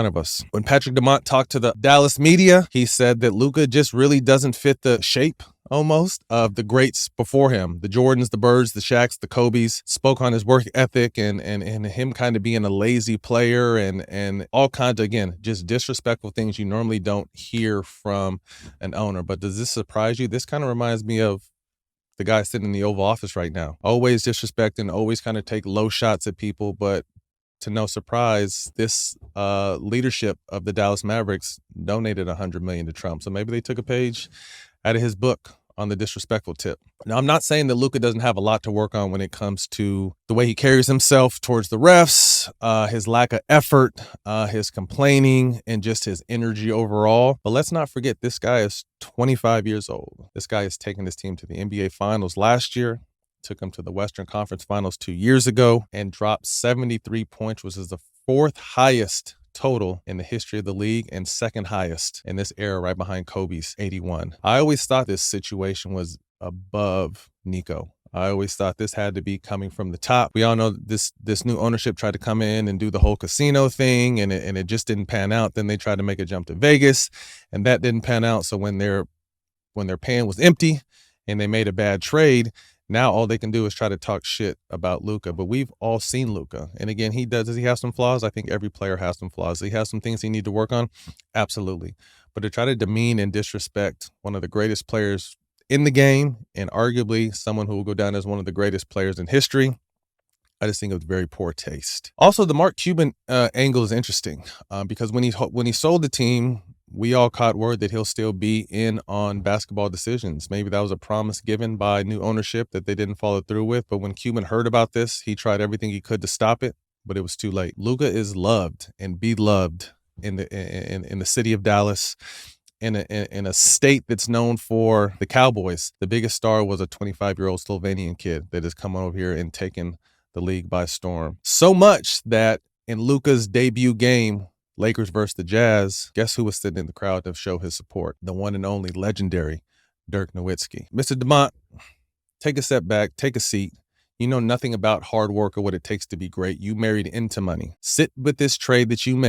of us. When Patrick DeMont talked to the Dallas media, he said that Luka just really doesn't fit the shape almost of the greats before him. The Jordans, the Birds, the Shaqs, the Kobes. Spoke on his work ethic and him kind of being a lazy player and all kinds of, again, just disrespectful things you normally don't hear from an owner. But does this surprise you? This kind of reminds me of the guy sitting in the Oval Office right now. Always disrespecting, always kind of take low shots at people, but to no surprise, this leadership of the Dallas Mavericks donated $100 million to Trump. So maybe they took a page out of his book on the disrespectful tip. Now, I'm not saying that Luka doesn't have a lot to work on when it comes to the way he carries himself towards the refs, his lack of effort, his complaining, and just his energy overall. But let's not forget, this guy is 25 years old. This guy has taken his team to the NBA Finals last year, took him to the Western Conference Finals 2 years ago, and dropped 73 points, which is the fourth highest total in the history of the league and second highest in this era, right behind Kobe's 81. I always thought this situation was above Nico. I always thought this had to be coming from the top. We all know this new ownership tried to come in and do the whole casino thing, and it just didn't pan out. Then they tried to make a jump to Vegas, and that didn't pan out. So when their pan was empty and they made a bad trade, now all they can do is try to talk shit about Luka. But we've all seen Luka. And again, does he have some flaws? I think every player has some flaws. He has some things he need to work on? Absolutely. But to try to demean and disrespect one of the greatest players in the game, and arguably someone who will go down as one of the greatest players in history, I just think it was very poor taste. Also, the Mark Cuban angle is interesting because when he sold the team, we all caught word that he'll still be in on basketball decisions. Maybe that was a promise given by new ownership that they didn't follow through with. But when Cuban heard about this, he tried everything he could to stop it, but it was too late. Luka is loved and beloved in the city of Dallas, in a state that's known for the Cowboys. The biggest star was a 25-year-old Slovenian kid that has come over here and taken the league by storm. So much that in Luka's debut game, Lakers versus the Jazz, guess who was sitting in the crowd to show his support? The one and only legendary Dirk Nowitzki. Mr. DeMont, take a step back, take a seat. You know nothing about hard work or what it takes to be great. You married into money. Sit with this trade that you made